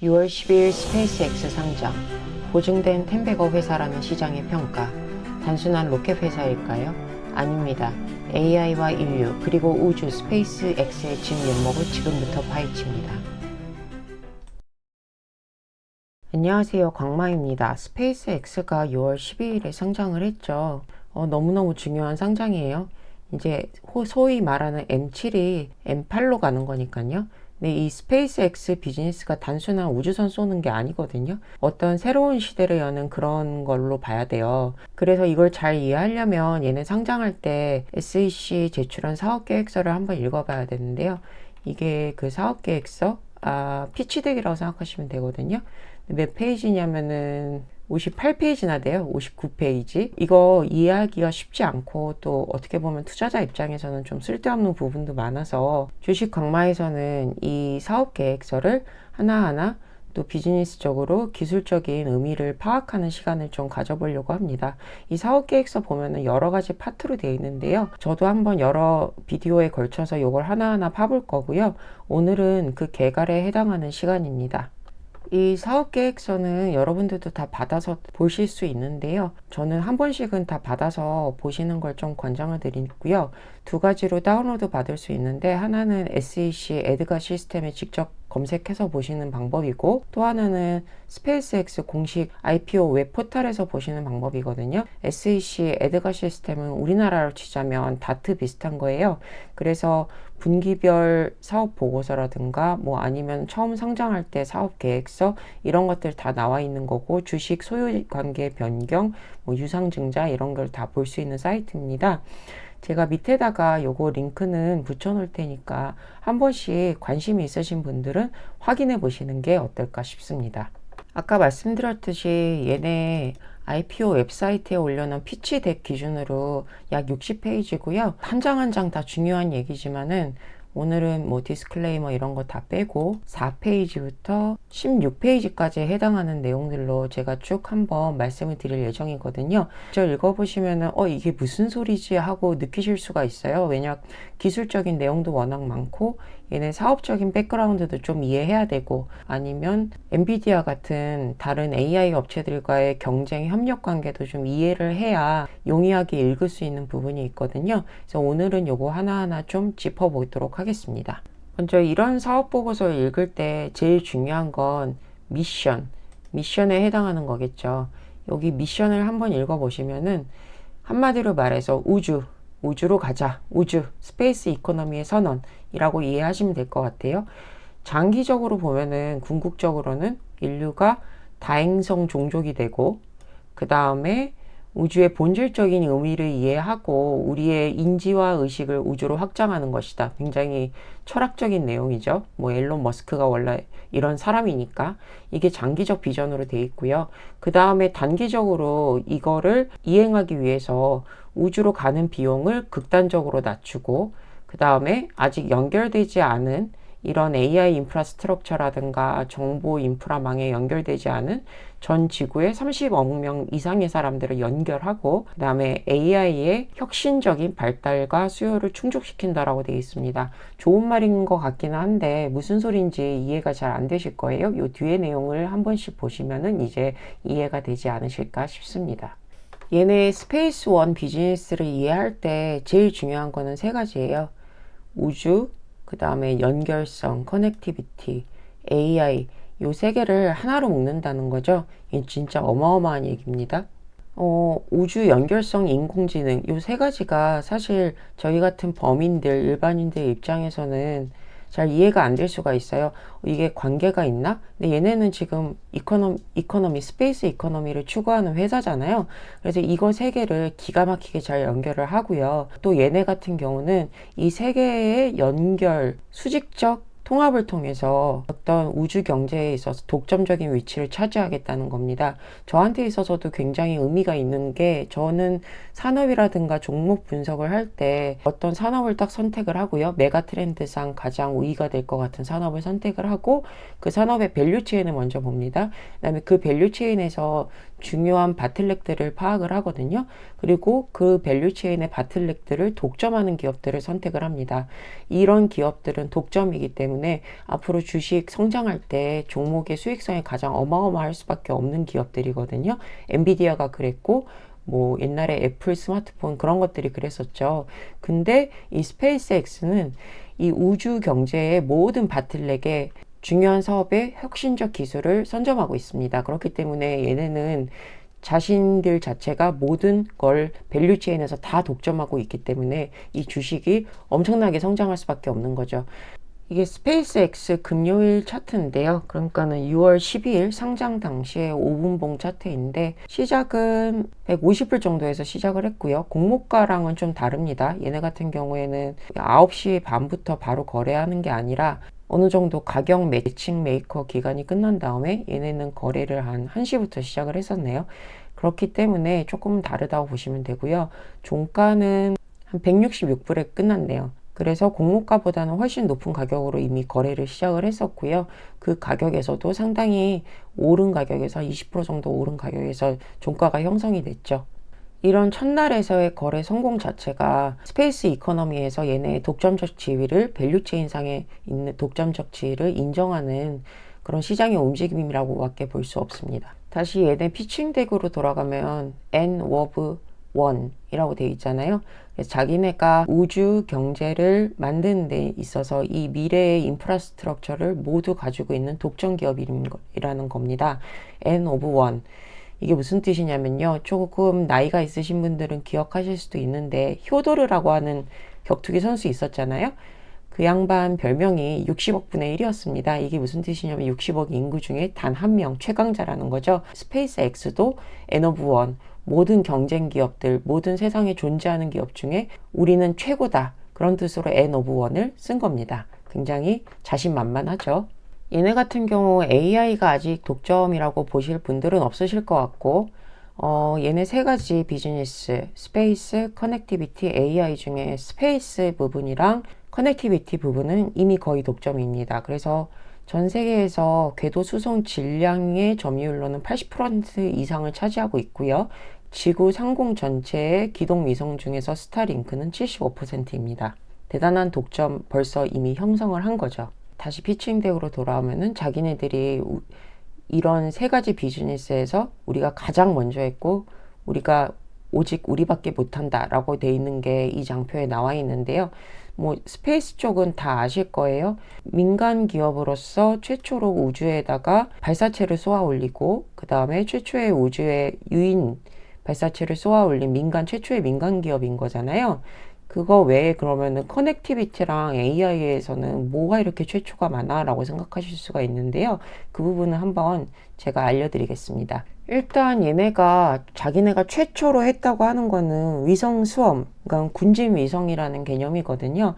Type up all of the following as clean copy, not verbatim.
6월 12일 스페이스X 상장. 보증된 텐베거 회사라는 시장의 평가. 단순한 로켓 회사일까요? 아닙니다. AI와 인류 그리고 우주 스페이스X의 진 면목을 지금부터 파헤칩니다. 안녕하세요. 광마입니다. 스페이스X가 6월 12일에 상장을 했죠. 너무너무 중요한 상장이에요. 이제 소위 말하는 M7이 M8로 가는 거니까요. 근데 이 스페이스X 비즈니스가 단순한 우주선 쏘는 게 아니거든요. 어떤 새로운 시대를 여는 그런 걸로 봐야 돼요. 그래서 이걸 잘 이해하려면 얘네 상장할 때 SEC 제출한 사업계획서를 한번 읽어봐야 되는데요. 이게 그 사업계획서, 피치덱이라고 생각하시면 되거든요. 몇 페이지냐면은 58페이지나 돼요. 59페이지. 이거 이해하기가 쉽지 않고 또 어떻게 보면 투자자 입장에서는 좀 쓸데없는 부분도 많아서 주식 강마에서는 이 사업 계획서를 하나하나 또 비즈니스적으로 기술적인 의미를 파악하는 시간을 좀 가져보려고 합니다. 이 사업 계획서 보면은 여러 가지 파트로 되어 있는데요. 저도 한번 여러 비디오에 걸쳐서 이걸 하나하나 파볼 거고요. 오늘은 그 개괄에 해당하는 시간입니다. 이 사업계획서는 여러분들도 다 받아서 보실 수 있는데요. 저는 한 번씩은 다 받아서 보시는 걸 좀 권장을 드리고요. 두 가지로 다운로드 받을 수 있는데 하나는 SEC 에드가 시스템에 직접 검색해서 보시는 방법이고 또 하나는 스페이스X 공식 IPO 웹 포털에서 보시는 방법이거든요. SEC 에드가 시스템은 우리나라로 치자면 다트 비슷한 거예요. 그래서 분기별 사업 보고서라든가 뭐 아니면 처음 상장할 때 사업 계획서 이런 것들 다 나와 있는 거고 주식 소유 관계 변경, 뭐 유상증자 이런 걸 다 볼 수 있는 사이트입니다. 제가 밑에다가 요거 링크는 붙여 놓을 테니까 한 번씩 관심이 있으신 분들은 확인해 보시는 게 어떨까 싶습니다. 아까 말씀드렸듯이 얘네 IPO 웹사이트에 올려놓은 피치 덱 기준으로 약 60페이지고요. 한 장 한 장 다 중요한 얘기지만은 오늘은 뭐 디스클레이머 이런 거 다 빼고 4페이지부터 16페이지까지 해당하는 내용들로 제가 쭉 한번 말씀을 드릴 예정이거든요. 저 읽어보시면은 이게 무슨 소리지 하고 느끼실 수가 있어요. 왜냐 기술적인 내용도 워낙 많고 얘네 사업적인 백그라운드도 좀 이해해야 되고 아니면 엔비디아 같은 다른 AI 업체들과의 경쟁 협력 관계도 좀 이해를 해야 용이하게 읽을 수 있는 부분이 있거든요. 그래서 오늘은 요거 하나하나 좀 짚어보도록 하겠습니다. 먼저 이런 사업 보고서를 읽을 때 제일 중요한 건 미션에 해당하는 거겠죠. 여기 미션을 한번 읽어보시면은 한마디로 말해서 우주로 가자. 스페이스 이코노미의 선언이라고 이해하시면 될 것 같아요. 장기적으로 보면은 궁극적으로는 인류가 다행성 종족이 되고 그 다음에 우주의 본질적인 의미를 이해하고 우리의 인지와 의식을 우주로 확장하는 것이다. 굉장히 철학적인 내용이죠. 뭐 앨런 머스크가 원래 이런 사람이니까 이게 장기적 비전으로 돼 있고요. 그 다음에 단기적으로 이거를 이행하기 위해서 우주로 가는 비용을 극단적으로 낮추고 그 다음에 아직 연결되지 않은 이런 AI 인프라스트럭처라든가 정보 인프라망에 연결되지 않은 전 지구의 30억 명 이상의 사람들을 연결하고 그 다음에 AI의 혁신적인 발달과 수요를 충족시킨다라고 되어 있습니다. 좋은 말인 것 같기는 한데 무슨 소리인지 이해가 잘 안 되실 거예요. 이 뒤에 내용을 한 번씩 보시면은 이제 이해가 되지 않으실까 싶습니다. 얘네 스페이스 원 비즈니스를 이해할 때 제일 중요한 거는 세 가지예요. 우주, 그 다음에 연결성, 커넥티비티, AI 요 세 개를 하나로 묶는다는 거죠. 이게 진짜 어마어마한 얘기입니다. 우주 연결성, 인공지능 요 세 가지가 사실 저희 같은 범인들, 일반인들 입장에서는 잘 이해가 안 될 수가 있어요. 이게 관계가 있나? 근데 얘네는 지금 스페이스 이코노미를 추구하는 회사잖아요. 그래서 이거 세 개를 기가 막히게 잘 연결을 하고요. 또 얘네 같은 경우는 이 세 개의 연결, 수직적 통합을 통해서 어떤 우주 경제에 있어서 독점적인 위치를 차지하겠다는 겁니다. 저한테 있어서도 굉장히 의미가 있는 게 저는 산업이라든가 종목 분석을 할 때 어떤 산업을 딱 선택을 하고요. 메가 트렌드상 가장 우위가 될 것 같은 산업을 선택을 하고 그 산업의 밸류체인을 먼저 봅니다. 그다음에 그 밸류체인에서 중요한 바틀렉들을 파악을 하거든요. 그리고 그 밸류체인의 바틀렉들을 독점하는 기업들을 선택을 합니다. 이런 기업들은 독점이기 때문에 때문에 앞으로 주식 성장할 때 종목의 수익성이 가장 어마어마할 수밖에 없는 기업들이거든요. 엔비디아가 그랬고 뭐 옛날에 애플 스마트폰 그런 것들이 그랬었죠. 근데 이 스페이스X는 이 우주 경제의 모든 바틀렉에 중요한 사업의 혁신적 기술을 선점하고 있습니다. 그렇기 때문에 얘네는 자신들 자체가 모든 걸 밸류체인에서 다 독점하고 있기 때문에 이 주식이 엄청나게 성장할 수밖에 없는 거죠. 이게 스페이스X 금요일 차트인데요. 그러니까는 6월 12일 상장 당시에 5분봉 차트인데 시작은 150불 정도에서 시작을 했고요. 공모가랑은 좀 다릅니다. 얘네 같은 경우에는 9시 반부터 바로 거래하는 게 아니라 어느 정도 가격 매칭 메이커 기간이 끝난 다음에 얘네는 거래를 한 1시부터 시작을 했었네요. 그렇기 때문에 조금 다르다고 보시면 되고요. 종가는 한 166불에 끝났네요. 그래서 공모가보다는 훨씬 높은 가격으로 이미 거래를 시작을 했었고요. 그 가격에서도 상당히 오른 가격에서 20% 정도 오른 가격에서 종가가 형성이 됐죠. 이런 첫날에서의 거래 성공 자체가 스페이스 이코노미에서 얘네의 독점적 지위를 밸류체인상에 있는 독점적 지위를 인정하는 그런 시장의 움직임이라고 밖에 볼 수 없습니다. 다시 얘네 피칭 덱으로 돌아가면 N of One이라고 되어 있잖아요. 그래서 자기네가 우주 경제를 만드는 데 있어서 이 미래의 인프라스트럭처를 모두 가지고 있는 독점 기업이라는 겁니다. N of One. 이게 무슨 뜻이냐면요. 조금 나이가 있으신 분들은 기억하실 수도 있는데 효도르라고 하는 격투기 선수 있었잖아요. 그 양반 별명이 60억 분의 1이었습니다. 이게 무슨 뜻이냐면 60억 인구 중에 단 한 명 최강자라는 거죠. 스페이스 X도 N of One. 모든 경쟁 기업들, 모든 세상에 존재하는 기업 중에 우리는 최고다. 그런 뜻으로 N of One을 쓴 겁니다. 굉장히 자신만만하죠. 얘네 같은 경우 AI가 아직 독점이라고 보실 분들은 없으실 것 같고 얘네 세 가지 비즈니스, 스페이스, 커넥티비티, AI 중에 스페이스 부분이랑 커넥티비티 부분은 이미 거의 독점입니다. 그래서 전 세계에서 궤도 수송 질량의 점유율로는 80% 이상을 차지하고 있고요. 지구 상공 전체의 기동 위성 중에서 스타링크는 75%입니다. 대단한 독점 벌써 이미 형성을 한 거죠. 다시 피칭덱으로 돌아오면은 자기네들이 이런 세 가지 비즈니스에서 우리가 가장 먼저 했고 우리가 오직 우리밖에 못한다 라고 돼 있는 게 이 장표에 나와 있는데요. 뭐 스페이스 쪽은 다 아실 거예요. 민간 기업으로서 최초로 우주에다가 발사체를 쏘아 올리고 그 다음에 최초의 우주에 유인 발사체를 쏘아 올린 최초의 민간 기업인 거잖아요. 그거 외에 그러면은 커넥티비티랑 AI에서는 뭐가 이렇게 최초가 많아? 라고 생각하실 수가 있는데요. 그 부분은 한번 제가 알려드리겠습니다. 일단 얘네가 자기네가 최초로 했다고 하는 거는 위성 수험, 그러니까 군진 위성이라는 개념이거든요.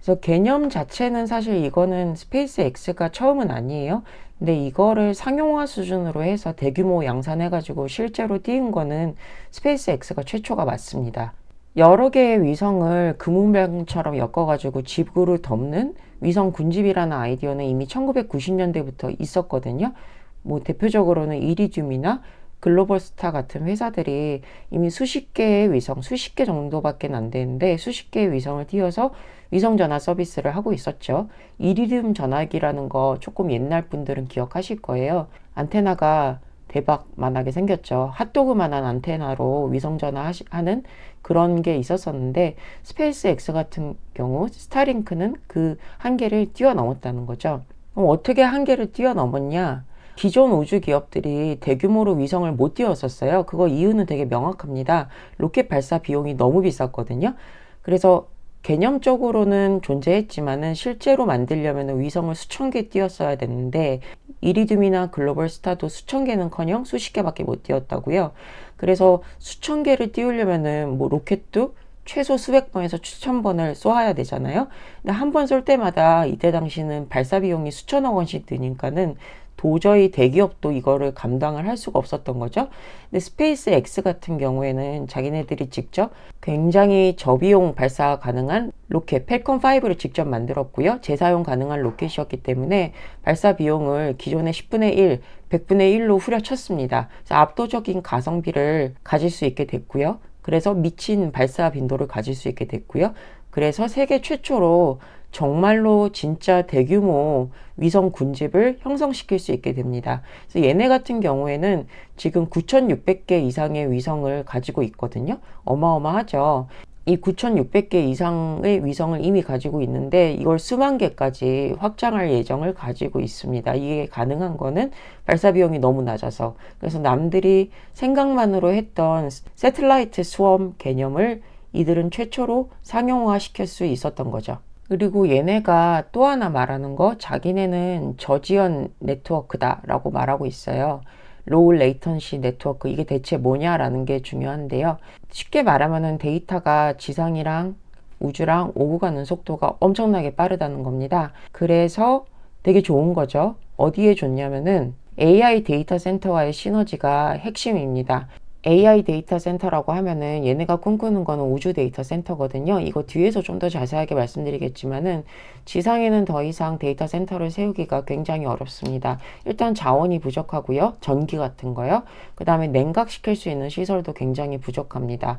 그래서 개념 자체는 사실 이거는 스페이스 X가 처음은 아니에요. 근데 이거를 상용화 수준으로 해서 대규모 양산해가지고 실제로 띄운 거는 스페이스 X가 최초가 맞습니다. 여러 개의 위성을 금은병처럼 엮어가지고 지구를 덮는 위성 군집이라는 아이디어는 이미 1990년대부터 있었거든요. 뭐 대표적으로는 이리듐이나 글로벌스타 같은 회사들이 이미 수십 개의 위성, 수십 개 정도밖에 안 되는데 수십 개의 위성을 띄워서 위성 전화 서비스를 하고 있었죠. 이리듐 전화기라는 거 조금 옛날 분들은 기억하실 거예요. 안테나가 대박만하게 생겼죠. 핫도그만한 안테나로 위성전화 하는 그런 게 있었었는데 스페이스 X 같은 경우 스타링크는 그 한계를 뛰어넘었다는 거죠. 그럼 어떻게 한계를 뛰어넘었냐? 기존 우주 기업들이 대규모로 위성을 못 띄웠었어요. 그거 이유는 되게 명확합니다. 로켓 발사 비용이 너무 비쌌거든요. 그래서 개념적으로는 존재했지만은 실제로 만들려면 위성을 수천 개 띄웠어야 됐는데 이리듐이나 글로벌스타도 수천 개는커녕 수십 개밖에 못 띄웠다고요. 그래서 수천 개를 띄우려면은 뭐 로켓도 최소 수백 번에서 수천 번을 쏘아야 되잖아요. 근데 한 번 쏠 때마다 이때 당시는 발사 비용이 수천억 원씩 드니까는 도저히 대기업도 이거를 감당을 할 수가 없었던 거죠. 근데 스페이스 X 같은 경우에는 자기네들이 직접 굉장히 저비용 발사 가능한 로켓 펠컨 5를 직접 만들었고요. 재사용 가능한 로켓이었기 때문에 발사 비용을 기존의 10분의 1, 100분의 1로 후려쳤습니다. 그래서 압도적인 가성비를 가질 수 있게 됐고요. 그래서 미친 발사 빈도를 가질 수 있게 됐고요. 그래서 세계 최초로 정말로 진짜 대규모 위성 군집을 형성시킬 수 있게 됩니다. 그래서 얘네 같은 경우에는 지금 9,600개 이상의 위성을 가지고 있거든요. 어마어마하죠. 이 9,600개 이상의 위성을 이미 가지고 있는데 이걸 수만 개까지 확장할 예정을 가지고 있습니다. 이게 가능한 거는 발사 비용이 너무 낮아서. 그래서 남들이 생각만으로 했던 새틀라이트 스웜 개념을 이들은 최초로 상용화 시킬 수 있었던 거죠. 그리고 얘네가 또 하나 말하는 거, 자기네는 저지연 네트워크다 라고 말하고 있어요. 로우 레이턴시 네트워크, 이게 대체 뭐냐라는 게 중요한데요. 쉽게 말하면 데이터가 지상이랑 우주랑 오고 가는 속도가 엄청나게 빠르다는 겁니다. 그래서 되게 좋은 거죠. 어디에 좋냐면은 AI 데이터 센터와의 시너지가 핵심입니다. AI 데이터 센터라고 하면은 얘네가 꿈꾸는 거는 우주 데이터 센터거든요. 이거 뒤에서 좀 더 자세하게 말씀드리겠지만은 지상에는 더 이상 데이터 센터를 세우기가 굉장히 어렵습니다. 일단 자원이 부족하고요. 전기 같은 거요. 그 다음에 냉각시킬 수 있는 시설도 굉장히 부족합니다.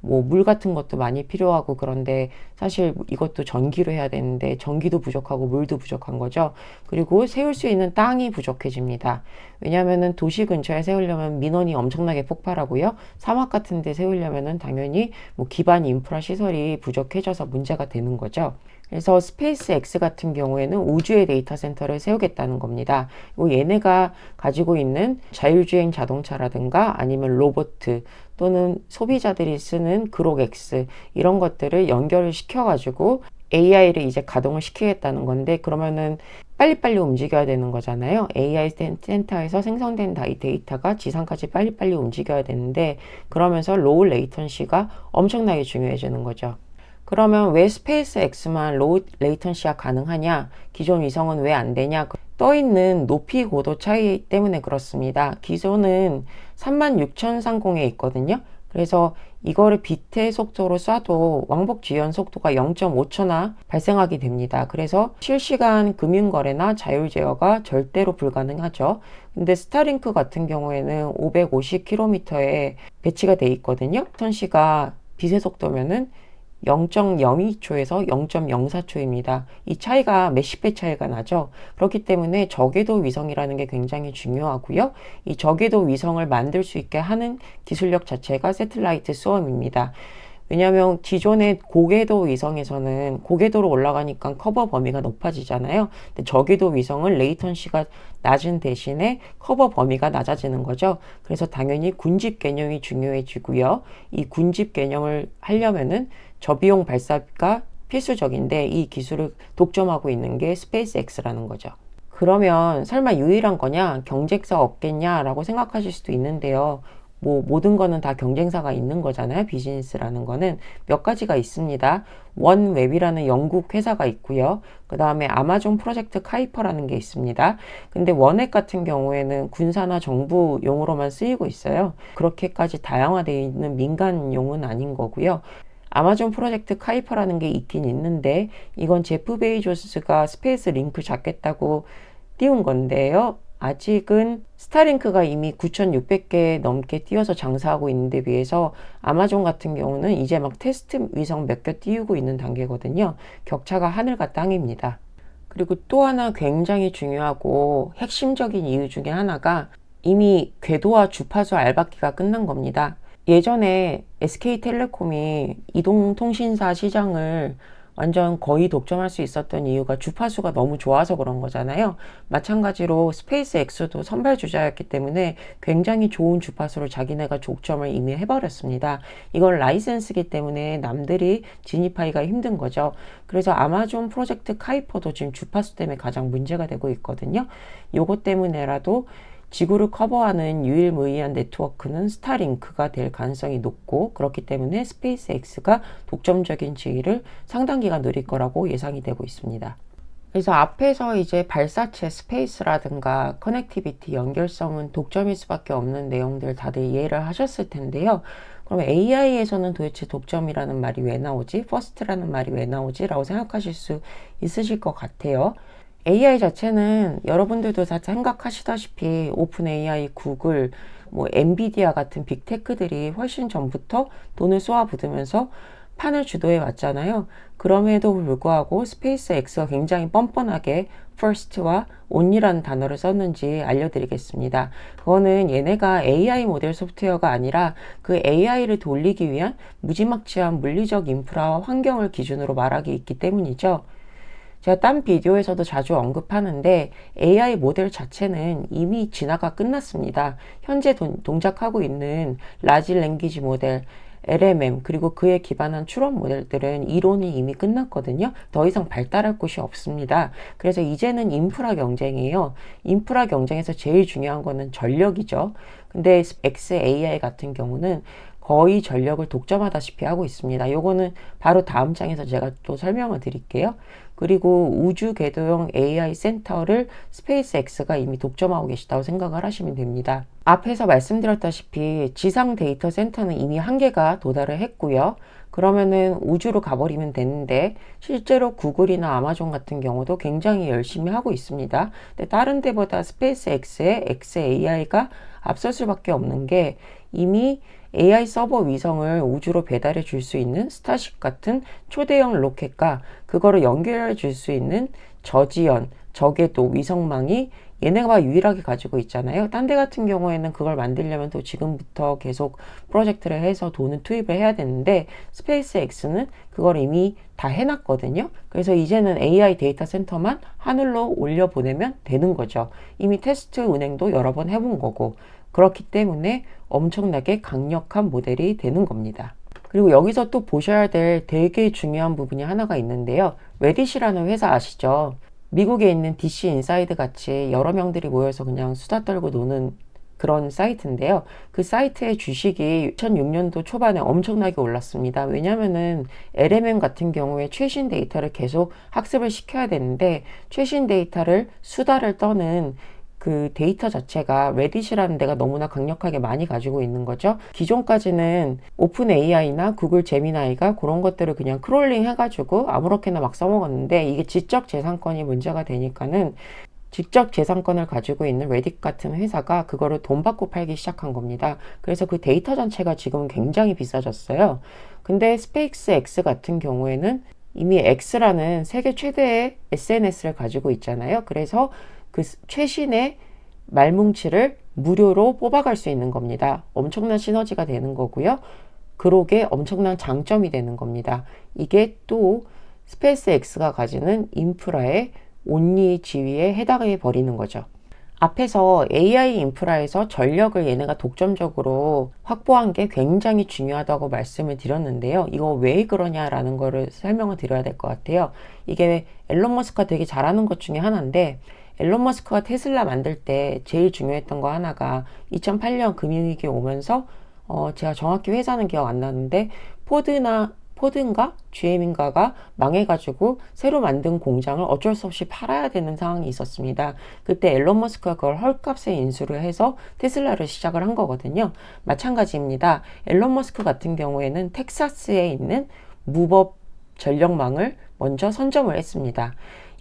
뭐 물 같은 것도 많이 필요하고 그런데 사실 이것도 전기로 해야 되는데 전기도 부족하고 물도 부족한 거죠. 그리고 세울 수 있는 땅이 부족해집니다. 왜냐하면은 도시 근처에 세우려면 민원이 엄청나게 폭발하고요. 사막 같은 데 세우려면은 당연히 뭐 기반 인프라 시설이 부족해져서 문제가 되는 거죠. 그래서 스페이스 X 같은 경우에는 우주의 데이터 센터를 세우겠다는 겁니다. 얘네가 가지고 있는 자율주행 자동차라든가 아니면 로봇 또는 소비자들이 쓰는 그록 X 이런 것들을 연결을 시켜가지고 AI를 이제 가동을 시키겠다는 건데 그러면은 빨리빨리 움직여야 되는 거잖아요. AI 센터에서 생성된 데이터가 지상까지 빨리빨리 움직여야 되는데 그러면서 로우 레이턴시가 엄청나게 중요해지는 거죠. 그러면 왜 스페이스 X만 로우 레이턴시가 가능하냐? 기존 위성은 왜 안 되냐? 떠있는 높이 고도 차이 때문에 그렇습니다. 기존은 36,030에 있거든요. 그래서 이거를 빛의 속도로 쏴도 왕복 지연 속도가 0.5초나 발생하게 됩니다. 그래서 실시간 금융거래나 자율제어가 절대로 불가능하죠. 근데 스타링크 같은 경우에는 550km에 배치가 돼 있거든요. 턴시가 빛의 속도면은 0.02초에서 0.04초입니다. 이 차이가 몇십 배 차이가 나죠. 그렇기 때문에 저궤도 위성이라는 게 굉장히 중요하고요. 이 저궤도 위성을 만들 수 있게 하는 기술력 자체가 새틀라이트 스웜입니다. 왜냐하면 기존의 고궤도 위성에서는 고궤도로 올라가니까 커버 범위가 높아지잖아요. 근데 저궤도 위성은 레이턴시가 낮은 대신에 커버 범위가 낮아지는 거죠. 그래서 당연히 군집 개념이 중요해지고요. 이 군집 개념을 하려면은 저비용 발사가 필수적인데 이 기술을 독점하고 있는 게 스페이스 X라는 거죠. 그러면 설마 유일한 거냐? 경쟁사 없겠냐라고 생각하실 수도 있는데요. 뭐 모든 거는 다 경쟁사가 있는 거잖아요. 비즈니스라는 거는 몇 가지가 있습니다. 원웹이라는 영국 회사가 있고요. 그 다음에 아마존 프로젝트 카이퍼라는 게 있습니다. 근데 원웹 같은 경우에는 군사나 정부용으로만 쓰이고 있어요. 그렇게까지 다양화되어 있는 민간용은 아닌 거고요. 아마존 프로젝트 카이퍼라는 게 있긴 있는데 이건 제프 베이조스가 스페이스 링크 잡겠다고 띄운 건데요. 아직은 스타링크가 이미 9,600개 넘게 띄워서 장사하고 있는데 비해서 아마존 같은 경우는 이제 막 테스트 위성 몇 개 띄우고 있는 단계거든요. 격차가 하늘과 땅입니다. 그리고 또 하나 굉장히 중요하고 핵심적인 이유 중에 하나가 이미 궤도와 주파수 알박기가 끝난 겁니다. 예전에 SK텔레콤이 이동통신사 시장을 완전 거의 독점할 수 있었던 이유가 주파수가 너무 좋아서 그런 거잖아요. 마찬가지로 스페이스 X도 선발 주자였기 때문에 굉장히 좋은 주파수로 자기네가 독점을 이미 해버렸습니다. 이건 라이센스기 때문에 남들이 진입하기가 힘든 거죠. 그래서 아마존 프로젝트 카이퍼도 지금 주파수 때문에 가장 문제가 되고 있거든요. 요것 때문에라도 지구를 커버하는 유일무이한 네트워크는 스타링크가 될 가능성이 높고 그렇기 때문에 스페이스 X가 독점적인 지위를 상당 기간 누릴 거라고 예상이 되고 있습니다. 그래서 앞에서 이제 발사체 스페이스라든가 커넥티비티 연결성은 독점일 수밖에 없는 내용들 다들 이해를 하셨을 텐데요. 그럼 AI에서는 도대체 독점이라는 말이 왜 나오지? 퍼스트라는 말이 왜 나오지? 라고 생각하실 수 있으실 것 같아요. AI 자체는 여러분들도 다 생각하시다시피 오픈 AI, 구글, 뭐 엔비디아 같은 빅테크들이 훨씬 전부터 돈을 쏟아부으면서 판을 주도해 왔잖아요. 그럼에도 불구하고 스페이스 X가 굉장히 뻔뻔하게 first와 only라는 단어를 썼는지 알려드리겠습니다. 그거는 얘네가 AI 모델 소프트웨어가 아니라 그 AI를 돌리기 위한 무지막지한 물리적 인프라와 환경을 기준으로 말하기 있기 때문이죠. 제가 딴 비디오에서도 자주 언급하는데 AI 모델 자체는 이미 진화가 끝났습니다. 현재 동작하고 있는 라지 랭귀지 모델, LMM 그리고 그에 기반한 추론 모델들은 이론이 이미 끝났거든요. 더 이상 발달할 곳이 없습니다. 그래서 이제는 인프라 경쟁이에요. 인프라 경쟁에서 제일 중요한 거는 전력이죠. 근데 XAI 같은 경우는 거의 전력을 독점하다시피 하고 있습니다. 요거는 바로 다음 장에서 제가 또 설명을 드릴게요. 그리고 우주 궤도용 AI 센터를 스페이스X가 이미 독점하고 계시다고 생각을 하시면 됩니다. 앞에서 말씀드렸다시피 지상 데이터 센터는 이미 한계가 도달을 했고요. 그러면은 우주로 가버리면 되는데 실제로 구글이나 아마존 같은 경우도 굉장히 열심히 하고 있습니다. 근데 다른 데보다 스페이스X의 XAI가 앞설 수밖에 없는 게 이미 AI 서버 위성을 우주로 배달해 줄 수 있는 스타쉽 같은 초대형 로켓과 그거를 연결해 줄 수 있는 저지연, 저궤도 위성망이 얘네가 유일하게 가지고 있잖아요. 딴 데 같은 경우에는 그걸 만들려면 또 지금부터 계속 프로젝트를 해서 돈을 투입을 해야 되는데 스페이스X는 그걸 이미 다 해놨거든요. 그래서 이제는 AI 데이터 센터만 하늘로 올려보내면 되는 거죠. 이미 테스트 운행도 여러 번 해본 거고 그렇기 때문에 엄청나게 강력한 모델이 되는 겁니다. 그리고 여기서 또 보셔야 될 되게 중요한 부분이 하나가 있는데요. 레딧이라는 회사 아시죠? 미국에 있는 DC 인사이드 같이 여러 명들이 모여서 그냥 수다 떨고 노는 그런 사이트인데요. 그 사이트의 주식이 2006년도 초반에 엄청나게 올랐습니다. 왜냐면은 LMM 같은 경우에 최신 데이터를 계속 학습을 시켜야 되는데 최신 데이터를 수다를 떠는 그 데이터 자체가 레딧이라는 데가 너무나 강력하게 많이 가지고 있는 거죠. 기존까지는 오픈 AI나 구글 제미나이가 그런 것들을 그냥 크롤링 해가지고 아무렇게나 막 써먹었는데 이게 지적 재산권이 문제가 되니까는 직접 재산권을 가지고 있는 레딧 같은 회사가 그거를 돈 받고 팔기 시작한 겁니다. 그래서 그 데이터 자체가 지금 굉장히 비싸졌어요. 근데 스페이스X 같은 경우에는 이미 X라는 세계 최대의 SNS를 가지고 있잖아요. 그래서 그 최신의 말뭉치를 무료로 뽑아갈 수 있는 겁니다. 엄청난 시너지가 되는 거고요. 그러게 엄청난 장점이 되는 겁니다. 이게 또 스페이스X가 가지는 인프라의 온리 지위에 해당해 버리는 거죠. 앞에서 AI 인프라에서 전력을 얘네가 독점적으로 확보한 게 굉장히 중요하다고 말씀을 드렸는데요. 이거 왜 그러냐라는 거를 설명을 드려야 될 것 같아요. 이게 앨런 머스크가 되게 잘하는 것 중에 하나인데 앨런 머스크가 테슬라 만들 때 제일 중요했던 거 하나가 2008년 금융위기 오면서 제가 정확히 회사는 기억 안 나는데 포드인가 GM인가가 망해가지고 새로 만든 공장을 어쩔 수 없이 팔아야 되는 상황이 있었습니다. 그때 앨런 머스크가 그걸 헐값에 인수를 해서 테슬라를 시작을 한 거거든요. 마찬가지입니다. 앨런 머스크 같은 경우에는 텍사스에 있는 무법 전력망을 먼저 선점을 했습니다.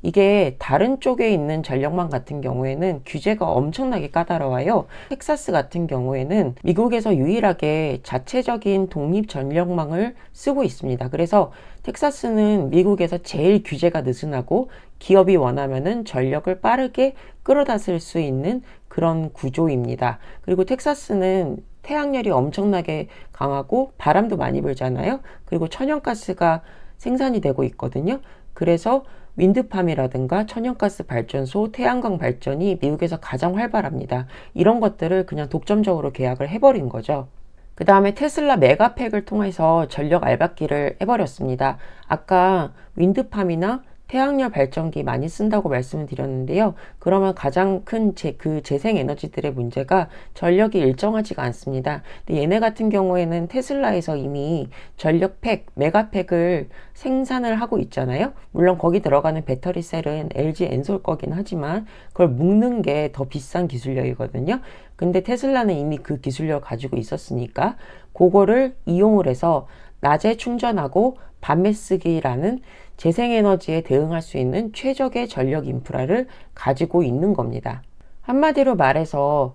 이게 다른 쪽에 있는 전력망 같은 경우에는 규제가 엄청나게 까다로워요. 텍사스 같은 경우에는 미국에서 유일하게 자체적인 독립 전력망을 쓰고 있습니다. 그래서 텍사스는 미국에서 제일 규제가 느슨하고 기업이 원하면은 전력을 빠르게 끌어다 쓸 수 있는 그런 구조입니다. 그리고 텍사스는 태양열이 엄청나게 강하고 바람도 많이 불잖아요. 그리고 천연가스가 생산이 되고 있거든요. 그래서 윈드팜이라든가 천연가스 발전소, 태양광 발전이 미국에서 가장 활발합니다. 이런 것들을 그냥 독점적으로 계약을 해버린 거죠. 그 다음에 테슬라 메가팩을 통해서 전력 알박기를 해버렸습니다. 아까 윈드팜이나 태양열 발전기 많이 쓴다고 말씀을 드렸는데요. 그러면 가장 큰 재생에너지들의 문제가 전력이 일정하지가 않습니다. 근데 얘네 같은 경우에는 테슬라에서 이미 전력팩, 메가팩을 생산을 하고 있잖아요. 물론 거기 들어가는 배터리 셀은 LG 엔솔 거긴 하지만 그걸 묶는 게 더 비싼 기술력이거든요. 근데 테슬라는 이미 그 기술력을 가지고 있었으니까 그거를 이용을 해서 낮에 충전하고 밤에 쓰기라는 재생에너지에 대응할 수 있는 최적의 전력 인프라를 가지고 있는 겁니다. 한마디로 말해서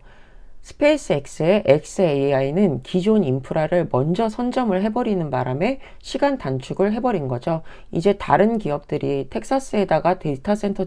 스페이스X의 xAI는 기존 인프라를 먼저 선점을 해버리는 바람에 시간 단축을 해버린 거죠. 이제 다른 기업들이 텍사스에다가 데이터 센터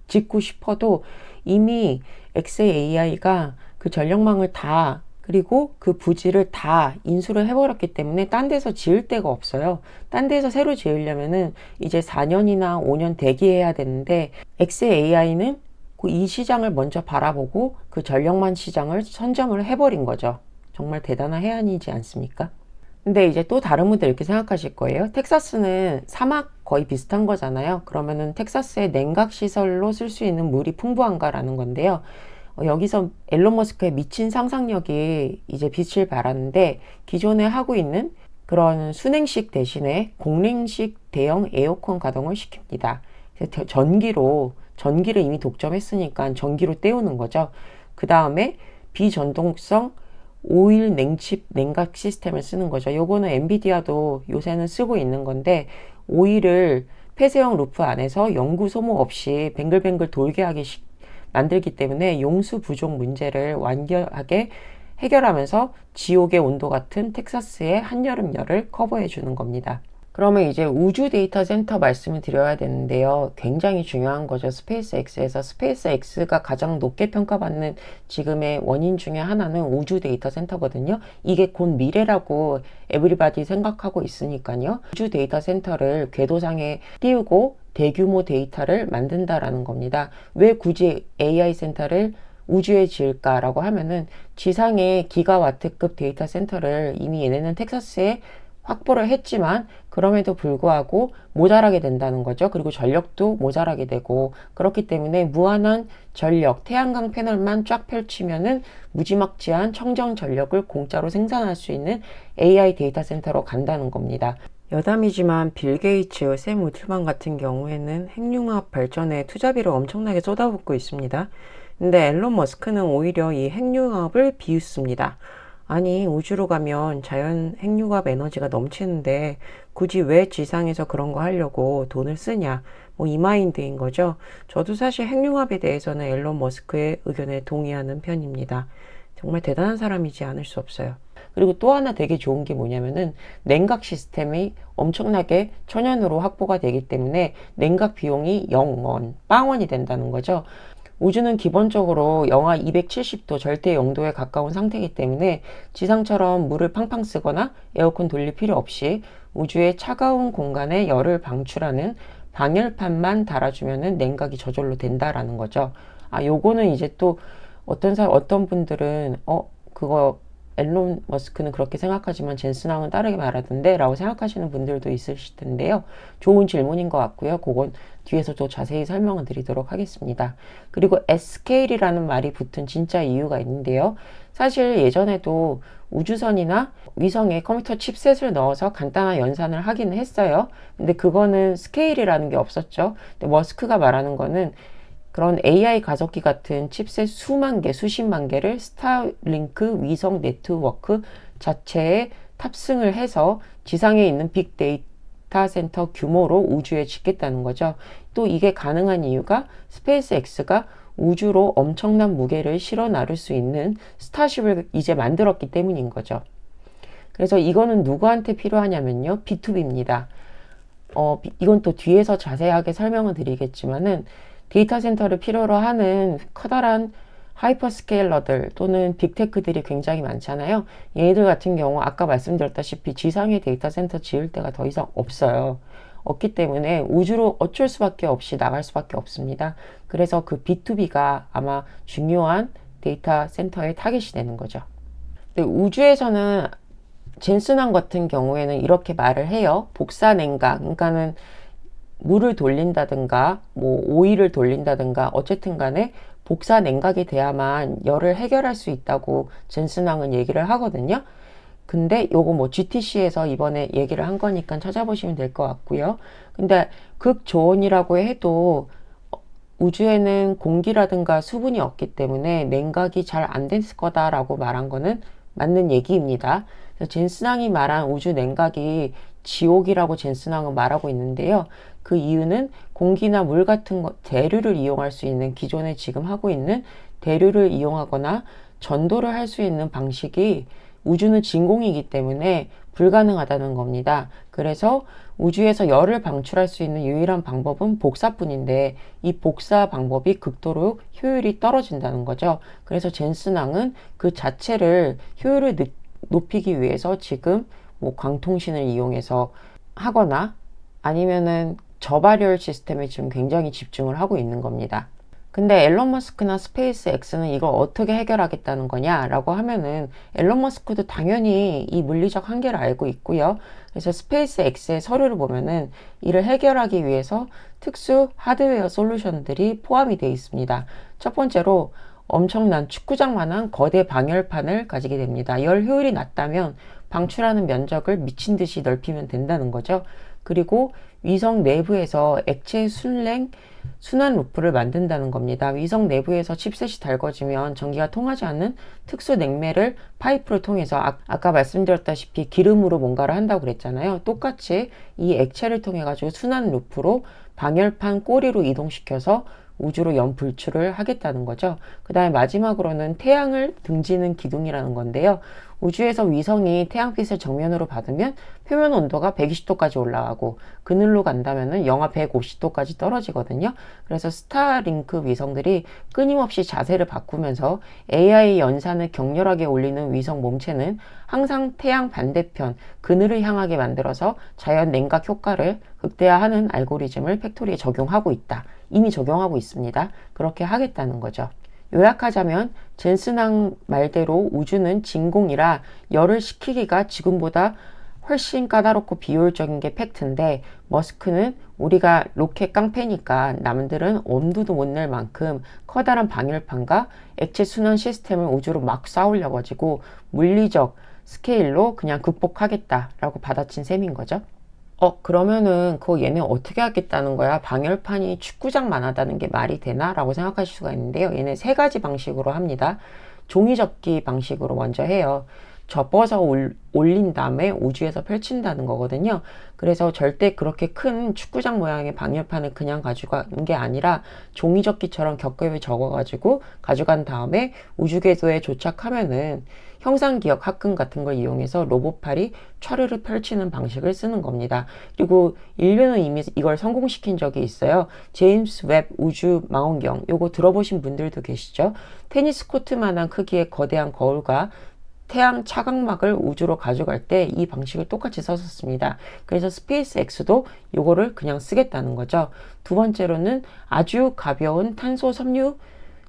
짓고 싶어도 이미 xAI가 그 전력망을 다 그리고 그 부지를 다 인수를 해버렸기 때문에 딴 데서 지을 데가 없어요. 딴 데서 새로 지으려면은 이제 4년이나 5년 대기해야 되는데 xAI는 이 시장을 먼저 바라보고 그 전력만 시장을 선점을 해버린 거죠. 정말 대단한 해안이지 않습니까? 근데 이제 또 다른 분들 이렇게 생각하실 거예요. 텍사스는 사막 거의 비슷한 거잖아요. 그러면은 텍사스의 냉각 시설로 쓸 수 있는 물이 풍부한가라는 건데요. 여기서 앨런 머스크의 미친 상상력이 이제 빛을 발하는데 기존에 하고 있는 그런 순행식 대신에 공랭식 대형 에어컨 가동을 시킵니다. 전기를 이미 독점했으니까 전기로 때우는 거죠. 그 다음에 비전동성 오일 냉칩 냉각 시스템을 쓰는 거죠. 요거는 엔비디아도 요새는 쓰고 있는 건데 오일을 폐쇄형 루프 안에서 연구 소모 없이 뱅글뱅글 돌게 하게 만들기 때문에 용수 부족 문제를 완결하게 해결하면서 지옥의 온도 같은 텍사스의 한여름열을 커버해 주는 겁니다. 그러면 이제 우주 데이터 센터 말씀을 드려야 되는데요. 굉장히 중요한 거죠. 스페이스X에서 스페이스X가 가장 높게 평가받는 지금의 원인 중에 하나는 우주 데이터 센터거든요. 이게 곧 미래라고 에브리바디 생각하고 있으니까요. 우주 데이터 센터를 궤도상에 띄우고 대규모 데이터를 만든다라는 겁니다. 왜 굳이 AI 센터를 우주에 지을까라고 하면은 지상의 기가와트급 데이터 센터를 이미 얘네는 텍사스에 확보를 했지만 그럼에도 불구하고 모자라게 된다는 거죠. 그리고 전력도 모자라게 되고 그렇기 때문에 무한한 전력, 태양광 패널만 쫙 펼치면은 무지막지한 청정 전력을 공짜로 생산할 수 있는 AI 데이터 센터로 간다는 겁니다. 여담이지만 빌 게이츠, 샘 우트만 같은 경우에는 핵융합 발전에 투자비를 엄청나게 쏟아붓고 있습니다. 근데 앨런 머스크는 오히려 이 핵융합을 비웃습니다. 아니, 우주로 가면 자연 핵융합 에너지가 넘치는데 굳이 왜 지상에서 그런 거 하려고 돈을 쓰냐, 뭐 이 마인드인 거죠. 저도 사실 핵융합에 대해서는 앨런 머스크의 의견에 동의하는 편입니다. 정말 대단한 사람이지 않을 수 없어요. 그리고 또 하나 되게 좋은 게 뭐냐면은 냉각 시스템이 엄청나게 천연으로 확보가 되기 때문에 냉각 비용이 0원, 빵원이 된다는 거죠. 우주는 기본적으로 영하 270도 절대 영도에 가까운 상태이기 때문에 지상처럼 물을 팡팡 쓰거나 에어컨 돌릴 필요 없이 우주의 차가운 공간에 열을 방출하는 방열판만 달아주면은 냉각이 저절로 된다라는 거죠. 요거는 이제 또 어떤 분들은 그거 앨런 머스크는 그렇게 생각하지만 젠슨왕은 다르게 말하던데 라고 생각하시는 분들도 있으실 텐데요. 좋은 질문인 것 같고요. 그건 뒤에서 또 자세히 설명을 드리도록 하겠습니다. 그리고 Scale이라는 말이 붙은 진짜 이유가 있는데요. 사실 예전에도 우주선이나 위성에 컴퓨터 칩셋을 넣어서 간단한 연산을 하기는 했어요. 근데 그거는 스케일이라는 게 없었죠. 근데 머스크가 말하는 거는 그런 AI 가속기 같은 칩셋 수만 개, 수십만 개를 스타링크 위성 네트워크 자체에 탑승을 해서 지상에 있는 빅데이터 센터 규모로 우주에 짓겠다는 거죠. 또 이게 가능한 이유가 스페이스X가 우주로 엄청난 무게를 실어 나를 수 있는 스타쉽을 이제 만들었기 때문인 거죠. 그래서 이거는 누구한테 필요하냐면요. B2B입니다. 이건 또 뒤에서 자세하게 설명을 드리겠지만은 데이터 센터를 필요로 하는 커다란 하이퍼스케일러들 또는 빅테크들이 굉장히 많잖아요. 얘네들 같은 경우 아까 말씀드렸다시피 지상에 데이터 센터 지을 데가 더 이상 없어요. 없기 때문에 우주로 어쩔 수밖에 없이 나갈 수밖에 없습니다. 그래서 그 B2B가 아마 중요한 데이터 센터의 타겟이 되는 거죠. 근데 우주에서는 젠슨왕 같은 경우에는 이렇게 말을 해요. 복사 냉각, 그러니까는 물을 돌린다든가 뭐 오일을 돌린다든가 어쨌든 간에 복사 냉각이 돼야만 열을 해결할 수 있다고 젠슨왕은 얘기를 하거든요. 근데 요거 뭐 GTC에서 이번에 얘기를 한 거니까 찾아보시면 될 것 같고요. 근데 극저온이라고 해도 우주에는 공기라든가 수분이 없기 때문에 냉각이 잘 안 됐을 거다라고 말한 거는 맞는 얘기입니다. 젠슨왕이 말한 우주 냉각이 지옥이라고 젠슨왕은 말하고 있는데요. 그 이유는 공기나 물 같은 재료를 이용할 수 있는 기존에 지금 하고 있는 대류를 이용하거나 전도를 할 수 있는 방식이 우주는 진공이기 때문에 불가능하다는 겁니다. 그래서 우주에서 열을 방출할 수 있는 유일한 방법은 복사뿐인데 이 복사 방법이 극도로 효율이 떨어진다는 거죠. 그래서 젠슨왕은 그 자체를 효율을 높이기 위해서 지금 뭐 광통신을 이용해서 하거나 아니면은 저발열 시스템에 지금 굉장히 집중을 하고 있는 겁니다. 근데 앨런 머스크나 스페이스 X는 이걸 어떻게 해결하겠다는 거냐라고 하면은 앨런 머스크도 당연히 이 물리적 한계를 알고 있고요. 그래서 스페이스 X의 서류를 보면은 이를 해결하기 위해서 특수 하드웨어 솔루션들이 포함이 되어 있습니다. 첫 번째로 엄청난 축구장만한 거대 방열판을 가지게 됩니다. 열 효율이 낮다면 방출하는 면적을 미친 듯이 넓히면 된다는 거죠. 그리고 위성 내부에서 액체 순환 루프를 만든다는 겁니다. 위성 내부에서 칩셋이 달궈지면 전기가 통하지 않는 특수 냉매를 파이프를 통해서 아까 말씀드렸다시피 기름으로 뭔가를 한다고 그랬잖아요. 똑같이 이 액체를 통해 가지고 순환 루프로 방열판 꼬리로 이동시켜서 우주로 연불출을 하겠다는 거죠. 그 다음에 마지막으로는 태양을 등지는 기둥이라는 건데요. 우주에서 위성이 태양빛을 정면으로 받으면 표면 온도가 120도까지 올라가고 그늘로 간다면 영하 150도까지 떨어지거든요. 그래서 스타링크 위성들이 끊임없이 자세를 바꾸면서 AI 연산을 격렬하게 올리는 위성 몸체는 항상 태양 반대편 그늘을 향하게 만들어서 자연 냉각 효과를 극대화하는 알고리즘을 팩토리에 적용하고 있다. 이미 적용하고 있습니다. 그렇게 하겠다는 거죠. 요약하자면 젠슨왕 말대로 우주는 진공이라 열을 식히기가 지금보다 훨씬 까다롭고 비효율적인 게 팩트인데 머스크는 우리가 로켓 깡패니까 남들은 엄두도 못 낼 만큼 커다란 방열판과 액체 순환 시스템을 우주로 막 쏴올려 가지고 물리적 스케일로 그냥 극복하겠다라고 받아친 셈인 거죠. 그러면은 그거 얘네 어떻게 하겠다는 거야? 방열판이 축구장만 하다는 게 말이 되나? 라고 생각하실 수가 있는데요. 얘네 세 가지 방식으로 합니다. 종이접기 방식으로 먼저 해요. 접어서 올린 다음에 우주에서 펼친다는 거거든요. 그래서 절대 그렇게 큰 축구장 모양의 방열판을 그냥 가져간 게 아니라 종이접기처럼 겹겹이 접어가지고 가져간 다음에 우주궤도에 도착하면은 형상기억 합금 같은 걸 이용해서 로봇팔이 차르르 펼치는 방식을 쓰는 겁니다. 그리고 인류는 이미 이걸 성공시킨 적이 있어요. 제임스 웹 우주 망원경, 요거 들어보신 분들도 계시죠? 테니스 코트만한 크기의 거대한 거울과 태양 차광막을 우주로 가져갈 때 이 방식을 똑같이 썼었습니다. 그래서 스페이스 X도 요거를 그냥 쓰겠다는 거죠. 두 번째로는 아주 가벼운 탄소 섬유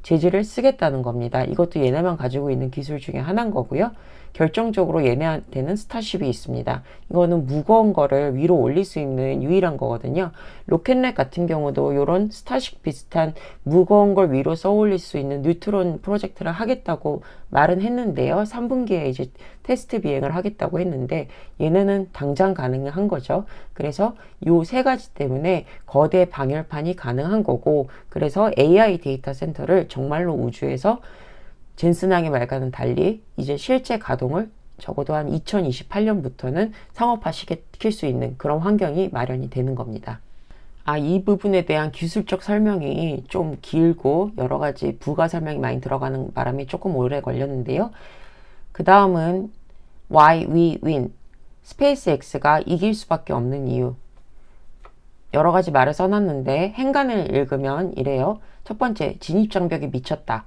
재질을 쓰겠다는 겁니다. 이것도 얘네만 가지고 있는 기술 중에 하나인 거고요. 결정적으로 얘네한테는 스타쉽이 있습니다. 이거는 무거운 거를 위로 올릴 수 있는 유일한 거거든요. 로켓랩 같은 경우도 이런 스타쉽 비슷한 무거운 걸 위로 써 올릴 수 있는 뉴트론 프로젝트를 하겠다고 말은 했는데요. 3분기에 이제 테스트 비행을 하겠다고 했는데 얘네는 당장 가능한 거죠. 그래서 요 세 가지 때문에 거대 방열판이 가능한 거고, 그래서 AI 데이터 센터를 정말로 우주에서 젠슨왕의 말과는 달리 이제 실제 가동을 적어도 한 2028년부터는 상업화시킬 수 있는 그런 환경이 마련이 되는 겁니다. 이 부분에 대한 기술적 설명이 좀 길고 여러 가지 부가 설명이 많이 들어가는 바람에 조금 오래 걸렸는데요. 그 다음은 Why we win. 스페이스X가 이길 수밖에 없는 이유. 여러 가지 말을 써놨는데 행간을 읽으면 이래요. 첫 번째, 진입장벽이 미쳤다.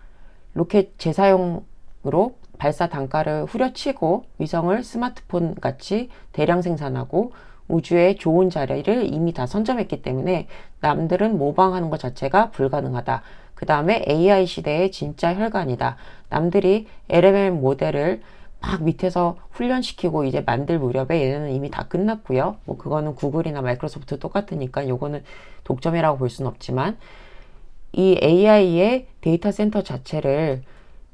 로켓 재사용으로 발사 단가를 후려치고 위성을 스마트폰 같이 대량 생산하고 우주의 좋은 자리를 이미 다 선점했기 때문에 남들은 모방하는 것 자체가 불가능하다. 그 다음에 AI 시대의 진짜 혈관이다. 남들이 LLM 모델을 막 밑에서 훈련시키고 이제 만들 무렵에 얘네는 이미 다 끝났고요. 뭐 그거는 구글이나 마이크로소프트 똑같으니까 요거는 독점이라고 볼 수는 없지만 이 AI의 데이터 센터 자체를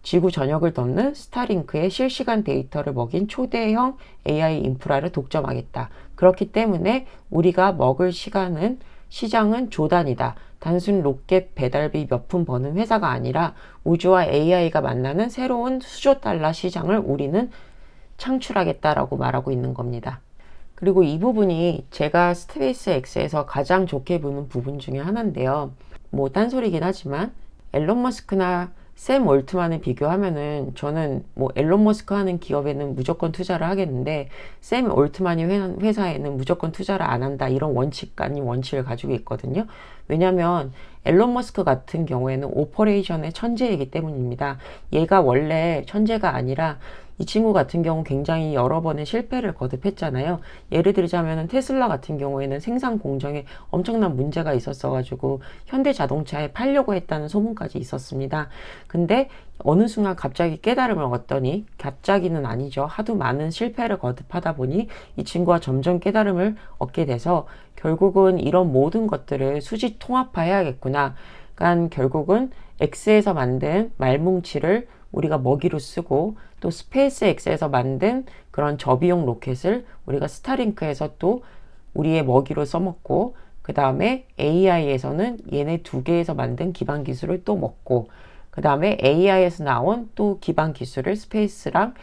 지구 전역을 덮는 스타링크의 실시간 데이터를 먹인 초대형 AI 인프라를 독점하겠다. 그렇기 때문에 우리가 먹을 시장은 조단이다. 단순 로켓 배달비 몇 푼 버는 회사가 아니라 우주와 AI가 만나는 새로운 수조 달러 시장을 우리는 창출하겠다라고 말하고 있는 겁니다. 그리고 이 부분이 제가 스페이스 X에서 가장 좋게 보는 부분 중에 하나인데요. 뭐 딴소리긴 하지만 앨런 머스크나 샘 올트만을 비교하면은 저는 뭐 앨런 머스크 하는 기업에는 무조건 투자를 하겠는데 샘 올트만이 회사에는 무조건 투자를 안 한다 이런 원칙 아닌 원칙을 가지고 있거든요. 왜냐면 앨런 머스크 같은 경우에는 오퍼레이션의 천재이기 때문입니다. 얘가 원래 천재가 아니라 이 친구 같은 경우 굉장히 여러 번의 실패를 거듭했잖아요. 예를 들자면 테슬라 같은 경우에는 생산 공정에 엄청난 문제가 있었어가지고 현대자동차에 팔려고 했다는 소문까지 있었습니다. 근데 어느 순간 갑자기 깨달음을 얻더니, 갑자기는 아니죠. 하도 많은 실패를 거듭하다 보니 이 친구가 점점 깨달음을 얻게 돼서 결국은 이런 모든 것들을 수직 통합화해야겠구나. 그러니까 결국은 X에서 만든 말뭉치를 우리가 먹이로 쓰고 또 스페이스 X에서 만든 그런 저비용 로켓을 우리가 스타링크에서 또 우리의 먹이로 써먹고 그 다음에 AI에서는 얘네 두 개에서 만든 기반 기술을 또 먹고 그 다음에 AI에서 나온 또 기반 기술을 스페이스랑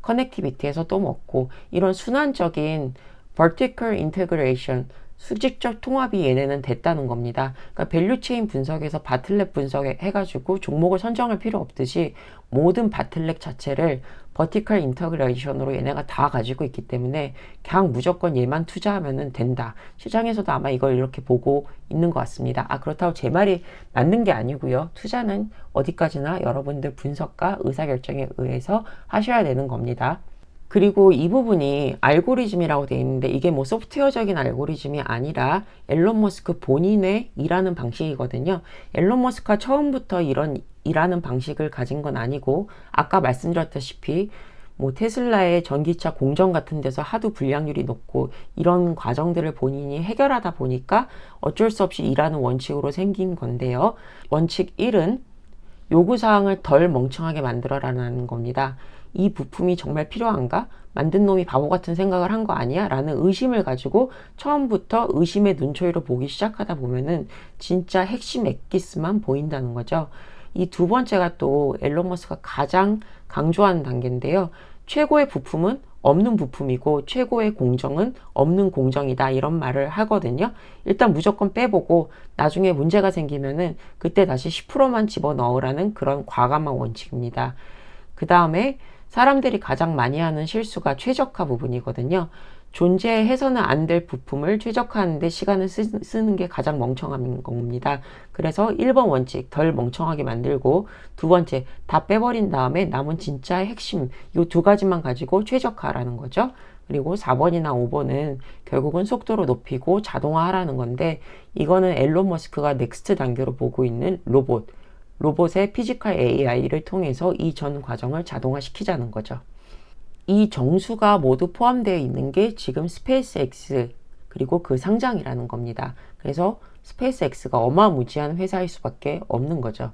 커넥티비티에서 또 먹고 이런 순환적인 vertical integration 수직적 통합이 얘네는 됐다는 겁니다. 그러니까 밸류체인 분석에서 바틀렉 분석해 가지고 종목을 선정할 필요 없듯이 모든 바틀렉 자체를 버티컬 인터그레이션으로 얘네가 다 가지고 있기 때문에 그냥 무조건 얘만 투자하면 된다. 시장에서도 아마 이걸 이렇게 보고 있는 것 같습니다. 그렇다고 제 말이 맞는 게 아니고요. 투자는 어디까지나 여러분들 분석과 의사결정에 의해서 하셔야 되는 겁니다. 그리고 이 부분이 알고리즘이라고 되어 있는데 이게 뭐 소프트웨어적인 알고리즘이 아니라 앨런 머스크 본인의 일하는 방식이거든요. 앨런 머스크가 처음부터 이런 일하는 방식을 가진 건 아니고 아까 말씀드렸다시피 뭐 테슬라의 전기차 공정 같은 데서 하도 불량률이 높고 이런 과정들을 본인이 해결하다 보니까 어쩔 수 없이 일하는 원칙으로 생긴 건데요. 원칙 1은 요구사항을 덜 멍청하게 만들어라는 겁니다. 이 부품이 정말 필요한가? 만든 놈이 바보 같은 생각을 한 거 아니야? 라는 의심을 가지고 처음부터 의심의 눈초리로 보기 시작하다 보면은 진짜 핵심 엑기스만 보인다는 거죠. 이 두 번째가 또 앨런 머스크가 가장 강조하는 단계인데요. 최고의 부품은 없는 부품이고 최고의 공정은 없는 공정이다 이런 말을 하거든요. 일단 무조건 빼보고 나중에 문제가 생기면은 그때 다시 10%만 집어넣으라는 그런 과감한 원칙입니다. 그 다음에 사람들이 가장 많이 하는 실수가 최적화 부분이거든요. 존재해서는 안 될 부품을 최적화하는데 시간을 쓰는 게 가장 멍청한 겁니다. 그래서 1번 원칙 덜 멍청하게 만들고 두 번째 다 빼버린 다음에 남은 진짜 핵심 이 두 가지만 가지고 최적화라는 거죠. 그리고 4번이나 5번은 결국은 속도를 높이고 자동화하라는 건데 이거는 앨런 머스크가 넥스트 단계로 보고 있는 로봇의 피지컬 AI를 통해서 이 전 과정을 자동화시키자는 거죠. 이 정수가 모두 포함되어 있는 게 지금 스페이스 X 그리고 그 상장이라는 겁니다. 그래서 스페이스 X가 어마무지한 회사일 수밖에 없는 거죠.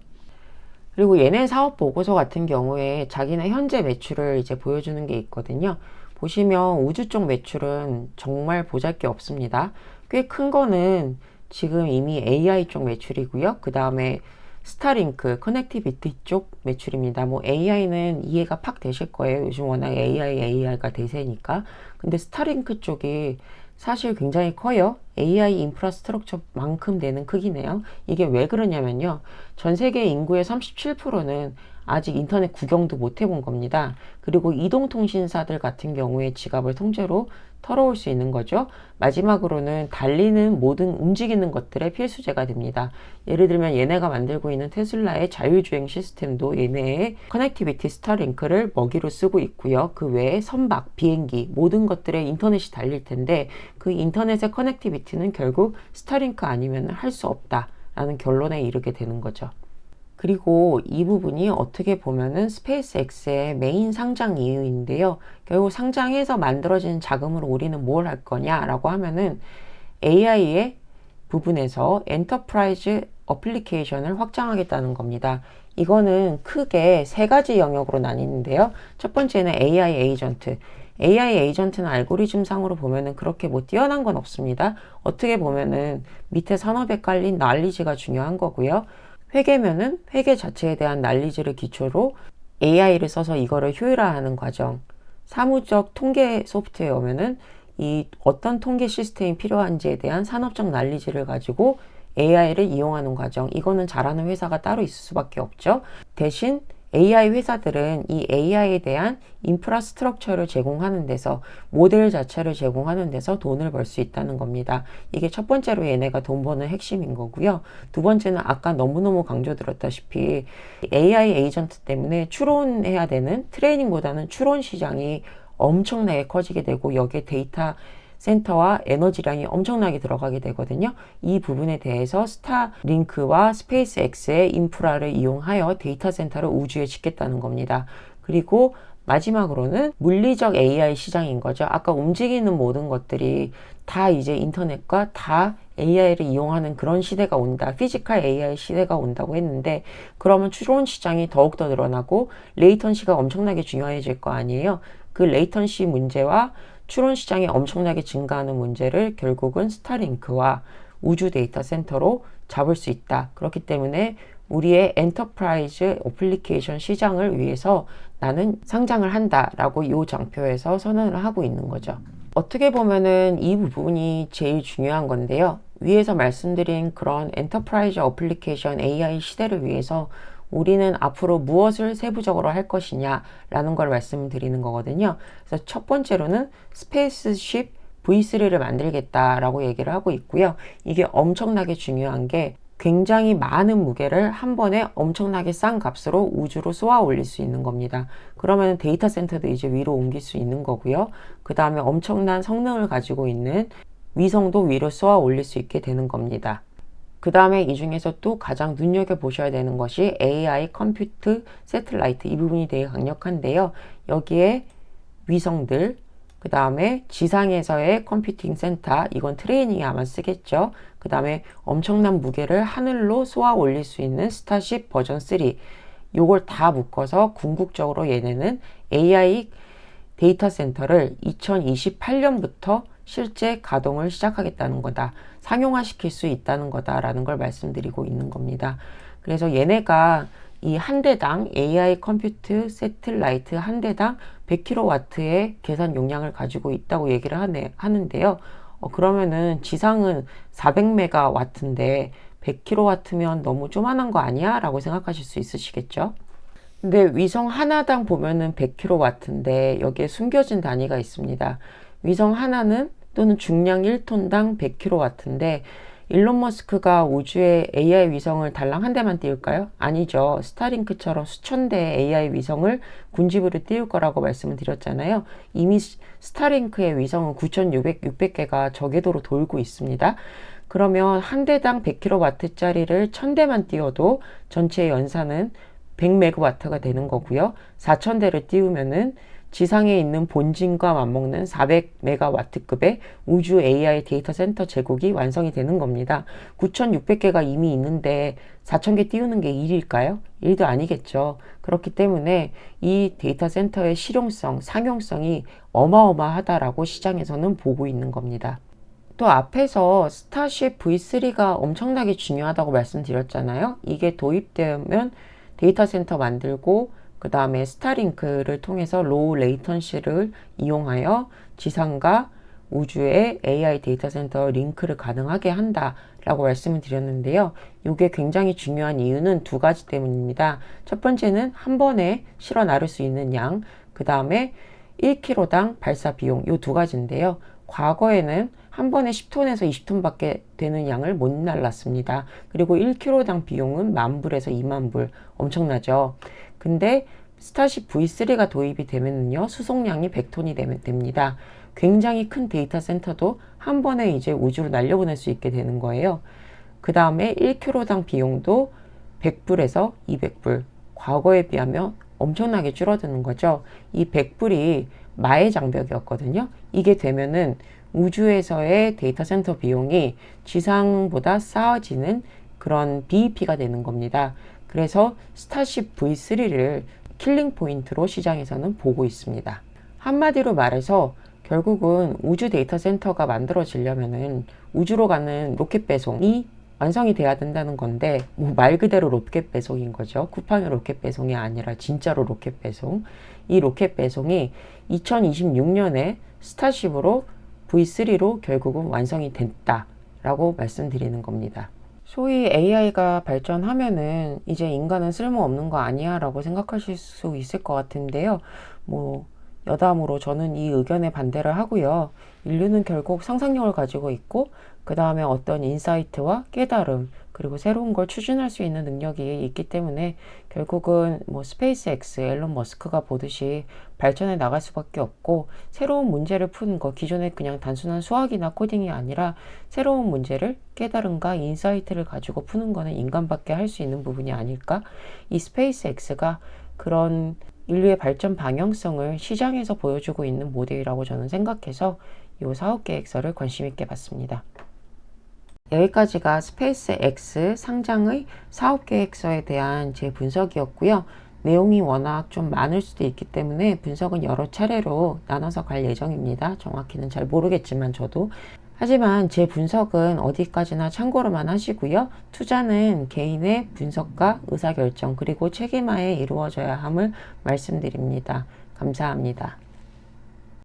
그리고 얘네 사업 보고서 같은 경우에 자기네 현재 매출을 이제 보여주는 게 있거든요. 보시면 우주 쪽 매출은 정말 보잘게 없습니다. 꽤 큰 거는 지금 이미 AI 쪽 매출이고요. 그 다음에 스타링크, 커넥티비티 쪽 매출입니다. 뭐 AI는 이해가 팍 되실 거예요. 요즘 워낙 AI가 대세니까. 근데 스타링크 쪽이 사실 굉장히 커요. AI 인프라스트럭처만큼 되는 크기네요. 이게 왜 그러냐면요. 전 세계 인구의 37%는 아직 인터넷 구경도 못 해본 겁니다. 그리고 이동통신사들 같은 경우에 지갑을 통째로 털어올 수 있는 거죠. 마지막으로는 달리는 모든 움직이는 것들의 필수제가 됩니다. 예를 들면 얘네가 만들고 있는 테슬라의 자율주행 시스템도 얘네의 커넥티비티 스타링크를 먹이로 쓰고 있고요. 그 외에 선박, 비행기 모든 것들에 인터넷이 달릴 텐데 그 인터넷의 커넥티비티는 결국 스타링크 아니면 할 수 없다라는 결론에 이르게 되는 거죠. 그리고 이 부분이 어떻게 보면은 스페이스 X의 메인 상장 이유인데요. 결국 상장해서 만들어지는 자금으로 우리는 뭘 할 거냐라고 하면은 AI의 부분에서 엔터프라이즈 어플리케이션을 확장하겠다는 겁니다. 이거는 크게 세 가지 영역으로 나뉘는데요. 첫 번째는 AI 에이전트. AI 에이전트는 알고리즘 상으로 보면은 그렇게 뭐 뛰어난 건 없습니다. 어떻게 보면은 밑에 산업에 깔린 난리지가 중요한 거고요. 회계면은 회계 자체에 대한 난리지를 기초로 AI를 써서 이거를 효율화하는 과정. 사무적 통계 소프트웨어면은 이 어떤 통계 시스템이 필요한지에 대한 산업적 난리지를 가지고 AI를 이용하는 과정, 이거는 잘하는 회사가 따로 있을 수밖에 없죠. 대신 AI 회사들은 이 AI에 대한 인프라스트럭처를 제공하는 데서, 모델 자체를 제공하는 데서 돈을 벌 수 있다는 겁니다. 이게 첫 번째로 얘네가 돈 버는 핵심인 거고요. 두 번째는 아까 너무너무 강조드렸다시피 AI 에이전트 때문에 추론해야 되는, 트레이닝보다는 추론 시장이 엄청나게 커지게 되고, 여기에 데이터 센터와 에너지량이 엄청나게 들어가게 되거든요. 이 부분에 대해서 스타링크와 스페이스X의 인프라를 이용하여 데이터 센터를 우주에 짓겠다는 겁니다. 그리고 마지막으로는 물리적 AI 시장인 거죠. 아까 움직이는 모든 것들이 다 이제 인터넷과 다 AI를 이용하는 그런 시대가 온다. 피지컬 AI 시대가 온다고 했는데, 그러면 추론 시장이 더욱더 늘어나고 레이턴시가 엄청나게 중요해질 거 아니에요. 그 레이턴시 문제와 추론 시장이 엄청나게 증가하는 문제를 결국은 스타링크와 우주 데이터 센터로 잡을 수 있다. 그렇기 때문에 우리의 엔터프라이즈 어플리케이션 시장을 위해서 나는 상장을 한다라고 이 장표에서 선언을 하고 있는 거죠. 어떻게 보면은 이 부분이 제일 중요한 건데요. 위에서 말씀드린 그런 엔터프라이즈 어플리케이션 AI 시대를 위해서 우리는 앞으로 무엇을 세부적으로 할 것이냐라는 걸 말씀드리는 거거든요. 그래서 첫 번째로는 스페이스쉽 V3를 만들겠다라고 얘기를 하고 있고요. 이게 엄청나게 중요한 게, 굉장히 많은 무게를 한 번에 엄청나게 싼 값으로 우주로 쏘아 올릴 수 있는 겁니다. 그러면 데이터 센터도 이제 위로 옮길 수 있는 거고요. 그 다음에 엄청난 성능을 가지고 있는 위성도 위로 쏘아 올릴 수 있게 되는 겁니다. 그 다음에 이 중에서 또 가장 눈여겨보셔야 되는 것이 AI 컴퓨트 세틀라이트, 이 부분이 되게 강력한데요. 여기에 위성들, 그 다음에 지상에서의 컴퓨팅 센터, 이건 트레이닝에 아마 쓰겠죠. 그 다음에 엄청난 무게를 하늘로 쏘아 올릴 수 있는 스타쉽 버전 3, 요걸 다 묶어서 궁극적으로 얘네는 AI 데이터 센터를 2028년부터 실제 가동을 시작하겠다는 거다. 상용화시킬 수 있다는 거다라는 걸 말씀드리고 있는 겁니다. 그래서 얘네가 이 한 대당 AI 컴퓨트 세틀라이트 한 대당 100kW의 계산 용량을 가지고 있다고 얘기를 하는데요. 그러면은 지상은 400MW인데 100kW면 너무 조만한 거 아니야? 라고 생각하실 수 있으시겠죠? 근데 위성 하나당 보면은 100kW인데 여기에 숨겨진 단위가 있습니다. 위성 하나는 또는 중량 1톤당 100kW인데 일론 머스크가 우주에 AI 위성을 달랑 한 대만 띄울까요? 아니죠. 스타링크처럼 수천 대의 AI 위성을 군집으로 띄울 거라고 말씀을 드렸잖아요. 이미 스타링크의 위성은 9,600개가 저궤도로 돌고 있습니다. 그러면 한 대당 100kW짜리를 1000대만 띄워도 전체 연산은 100MW가 되는 거고요. 4000대를 띄우면은 지상에 있는 본진과 맞먹는 400MW급의 우주 AI 데이터 센터 제국이 완성이 되는 겁니다. 9,600개가 이미 있는데 4,000개 띄우는 게 일일까요? 일도 아니겠죠. 그렇기 때문에 이 데이터 센터의 실용성, 상용성이 어마어마하다라고 시장에서는 보고 있는 겁니다. 또 앞에서 스타쉽 V3가 엄청나게 중요하다고 말씀드렸잖아요. 이게 도입되면 데이터 센터 만들고 그 다음에 스타링크를 통해서 로우 레이턴시를 이용하여 지상과 우주의 AI 데이터 센터 링크를 가능하게 한다라고 말씀을 드렸는데요. 이게 굉장히 중요한 이유는 두 가지 때문입니다. 첫 번째는 한 번에 실어 나를 수 있는 양, 그 다음에 1kg당 발사 비용, 이 두 가지인데요. 과거에는 한 번에 10톤에서 20톤밖에 되는 양을 못 날랐습니다. 그리고 1kg당 비용은 10,000불에서 20,000불, 엄청나죠. 근데 스타쉽 V3가 도입이 되면요, 수송량이 100톤이 됩니다. 굉장히 큰 데이터 센터도 한 번에 이제 우주로 날려보낼 수 있게 되는 거예요. 그 다음에 1kg당 비용도 100불에서 200불, 과거에 비하면 엄청나게 줄어드는 거죠. 이 100불이 마의 장벽이었거든요. 이게 되면은 우주에서의 데이터 센터 비용이 지상보다 싸워지는 그런 BEP가 되는 겁니다. 그래서 스타쉽 V3를 킬링 포인트로 시장에서는 보고 있습니다. 한마디로 말해서 결국은 우주 데이터 센터가 만들어지려면은 우주로 가는 로켓 배송이 완성이 돼야 된다는 건데, 말 그대로 로켓 배송인 거죠. 쿠팡의 로켓 배송이 아니라 진짜로 로켓 배송. 이 로켓 배송이 2026년에 스타쉽으로 V3로 결국은 완성이 됐다라고 말씀드리는 겁니다. 소위 AI가 발전하면은 이제 인간은 쓸모없는 거 아니야 라고 생각하실 수 있을 것 같은데요. 뭐 여담으로 저는 이 의견에 반대를 하고요. 인류는 결국 상상력을 가지고 있고 그 다음에 어떤 인사이트와 깨달음 그리고 새로운 걸 추진할 수 있는 능력이 있기 때문에 결국은 뭐 스페이스X, 앨런 머스크가 보듯이 발전해 나갈 수밖에 없고, 새로운 문제를 푸는 거, 기존에 그냥 단순한 수학이나 코딩이 아니라 새로운 문제를 깨달음과 인사이트를 가지고 푸는 거는 인간밖에 할 수 있는 부분이 아닐까? 이 스페이스X가 그런 인류의 발전 방향성을 시장에서 보여주고 있는 모델이라고 저는 생각해서 이 사업계획서를 관심 있게 봤습니다. 여기까지가 스페이스X 상장의 사업계획서에 대한 제 분석이었고요. 내용이 워낙 좀 많을 수도 있기 때문에 분석은 여러 차례로 나눠서 갈 예정입니다. 정확히는 잘 모르겠지만 저도. 하지만 제 분석은 어디까지나 참고로만 하시고요. 투자는 개인의 분석과 의사결정 그리고 책임하에 이루어져야 함을 말씀드립니다. 감사합니다.